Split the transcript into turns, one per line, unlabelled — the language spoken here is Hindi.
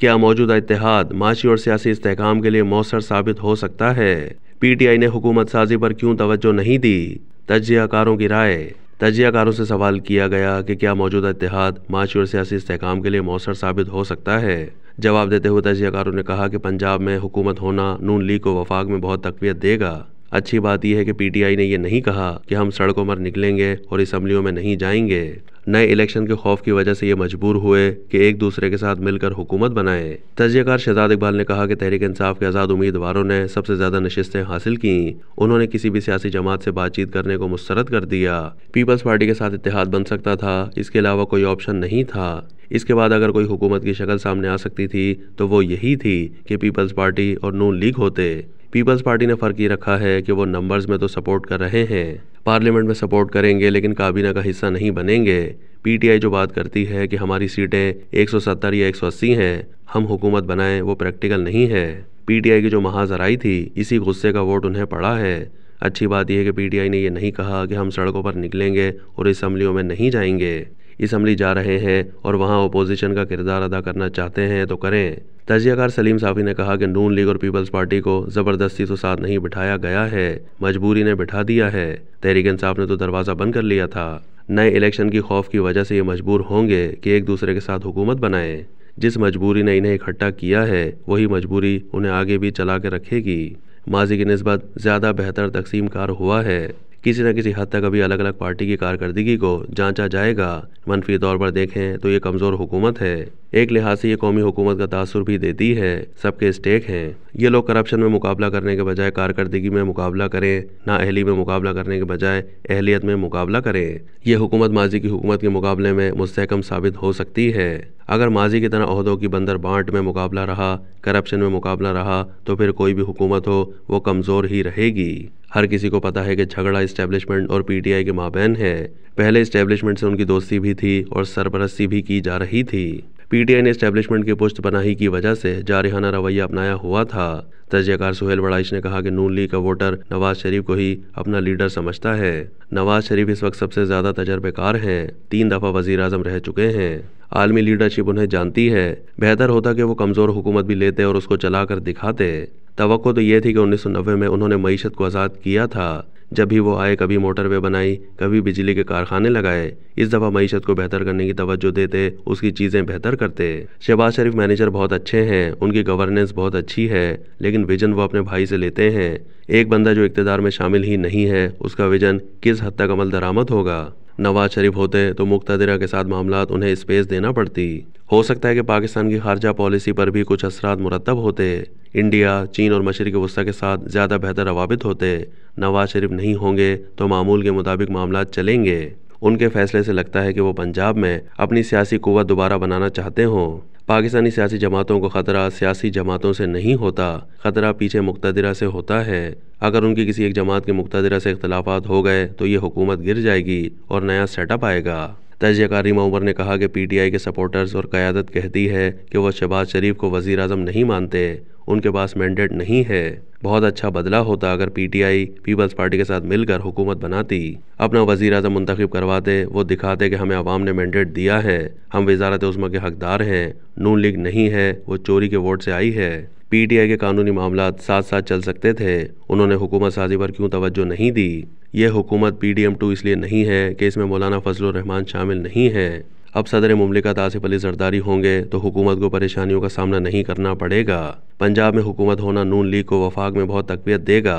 क्या मौजूदा इत्तेहाद माशी और सियासी इस्तेहकाम के लिए मौसर साबित हो सकता है? पीटीआई ने हुकूमत साजी पर क्यों तवज्जो नहीं दी? तज्जियाकारों की राय। तज्जियाकारों से सवाल किया गया कि क्या मौजूदा इत्तेहाद माशी और सियासी इस्तेहकाम के लिए मौसर साबित हो सकता है। जवाब देते हुए तज्जियाकारों ने कहा कि पंजाब में हुकूमत होना नून लीग को वफाक में बहुत तक़वियत देगा। अच्छी बात यह है कि पीटीआई ने यह नहीं कहा कि हम सड़कों पर निकलेंगे और असम्बलियों में नहीं जाएंगे। नए इलेक्शन के खौफ की वजह से ये मजबूर हुए कि एक दूसरे के साथ मिलकर हुकूमत बनाएं। तज्जियाकार शहजाद इकबाल ने कहा कि तहरीक इंसाफ के आज़ाद उम्मीदवारों ने सबसे ज़्यादा नशिस्तें हासिल की। उन्होंने किसी भी सियासी जमात से बातचीत करने को मुस्तरद कर दिया। पीपल्स पार्टी के साथ इत्तेहाद बन सकता था, इसके अलावा कोई ऑप्शन नहीं था। इसके बाद अगर कोई हुकूमत की शक्ल सामने आ सकती थी तो वो यही थी कि पीपल्स पार्टी और नून लीग होते। पीपल्स पार्टी ने फ़र्क ये रखा है कि वो नंबर्स में तो सपोर्ट कर रहे हैं, पार्लियामेंट में सपोर्ट करेंगे लेकिन काबीना का हिस्सा नहीं बनेंगे। पीटीआई जो बात करती है कि हमारी सीटें 170 या 180 हैं, हम हुकूमत बनाएं, वो प्रैक्टिकल नहीं है। पीटीआई की जो महाजराई थी, इसी गुस्से का वोट उन्हें पड़ा है। अच्छी बात यह है कि पीटीआई ने यह नहीं कहा कि हम सड़कों पर निकलेंगे और असम्बलियों में नहीं जाएंगे। असम्बली जा रहे हैं और वहाँ अपोजिशन का किरदार अदा करना चाहते हैं तो करें। तज्जियाकार सलीम साफ़ी ने कहा कि नून लीग और पीपल्स पार्टी को ज़बरदस्ती तो साथ नहीं बिठाया गया है, मजबूरी ने बिठा दिया है। तहरीक इंसाफ ने तो दरवाज़ा बंद कर लिया था। नए इलेक्शन की खौफ की वजह से ये मजबूर होंगे कि एक दूसरे के साथ हुकूमत बनाएं। जिस मजबूरी ने इन्हें इकट्ठा किया है वही मजबूरी उन्हें आगे भी चला के रखेगी। माजी की निस्बत ज़्यादा बेहतर तकसीम कार हुआ है। किसी न किसी हद तक अभी अलग अलग पार्टी की कारकर्दगी को जांचा जाएगा। मनफी तौर पर देखें तो ये कमज़ोर हुकूमत है। एक लिहाज से ये कौमी हुकूमत का तासुर भी देती है। सबके स्टेक हैं। ये लोग करप्शन में मुकाबला करने के बजाय कारकर्दगी में मुकाबला करें, नाअहली में मुकाबला करने के बजाय अहलियत में मुकाबला करें। ये हुकूमत माजी की हुकूमत के मुकाबले में मुस्तहकम साबित हो सकती है। अगर माजी की तरह ओहदों की बंदर बांट में मुकाबला रहा, करप्शन में मुकाबला रहा, तो फिर कोई भी हुकूमत हो वो कमज़ोर ही रहेगी। हर किसी को पता है कि झगड़ा इस्टेब्लिशमेंट और पीटीआई के माबैन है। पहले इस्टेब्लिशमेंट से उनकी दोस्ती भी थी और सरपरस्ती भी की जा रही थी। पीटीआई ने इस्टेब्लिशमेंट की पुश्त पनाही की वजह से जारिहाना रवैया अपनाया हुआ था। तज्जियाकार सुहेल बड़ाइश ने कहा कि नून लीग का वोटर नवाज शरीफ को ही अपना लीडर समझता है। नवाज शरीफ इस वक्त सबसे ज़्यादा तजर्बेकार हैं, 3 दफ़ा वज़ीर आज़म रह चुके हैं। आलमी लीडरशिप उन्हें जानती है। बेहतर होता कि वो कमज़ोर हुकूमत भी लेते और उसको चला कर दिखाते। तवक्को तो ये थी कि 1990 में उन्होंने मईशत को आज़ाद किया था। जब भी वो आए कभी मोटरवे बनाई, कभी बिजली के कारखाने लगाए। इस दफ़ा मईशत को बेहतर करने की तवज्जो देते, उसकी चीज़ें बेहतर करते। शहबाज शरीफ मैनेजर बहुत अच्छे हैं, उनकी गवर्नेंस बहुत अच्छी है, लेकिन विजन वो अपने भाई से लेते हैं। एक बंदा जो इक़्तिदार में शामिल ही नहीं है, उसका विजन किस हद तक अमल दरामद होगा। नवाज शरीफ होते तो मुक़्तदिरा के साथ मामलात उन्हें स्पेस देना पड़ती। हो सकता है कि पाकिस्तान की खारजा पॉलिसी पर भी कुछ असरात मुरतब होते। इंडिया, चीन और मशरिक़ वस्ता के साथ ज़्यादा बेहतर रवाबित होते। नवाज शरीफ नहीं होंगे तो मामूल के मुताबिक मामलात चलेंगे। उनके फैसले से लगता है कि वो पंजाब में अपनी सियासी कुव्वत दोबारा बनाना चाहते हों। पाकिस्तानी सियासी जमातों को ख़तरा सियासी जमातों से नहीं होता, ख़तरा पीछे मुक़्तदिरा से होता है। अगर उनकी किसी एक जमात के मुक़्तदिरा से इख्तलाफात हो गए तो ये हुकूमत गिर जाएगी और नया सेटअप आएगा। तज्जियाकार रीमा उमर ने कहा कि पीटीआई के सपोर्टर्स और क़यादत कहती है कि वह शहबाज शरीफ को वज़ीर आज़म नहीं मानते, उनके पास मैंडेट नहीं है। बहुत अच्छा बदला होता अगर पीटीआई पीपल्स पार्टी के साथ मिलकर हुकूमत बनाती, अपना वज़ीर आज़म मुंतखब करवाते, वो दिखाते कि हमें अवाम ने मैंडेट दिया है, हम वज़ारत उज़्मा के हकदार हैं, नून लीग नहीं है, वो चोरी के वोट से आई है। पीटीआई के कानूनी मामलात साथ साथ चल सकते थे। उन्होंने हुकूमत साजी पर क्यों तवज्जो नहीं दी? यह हुकूमत PDM2 इसलिए नहीं है कि इसमें मौलाना फजलुर रहमान शामिल नहीं है। अब सदर मुमलिकत आसिफ अली जरदारी होंगे तो हुकूमत को परेशानियों का सामना नहीं करना पड़ेगा। पंजाब में हुकूमत होना नून लीग को वफाक में बहुत तक़वियत देगा।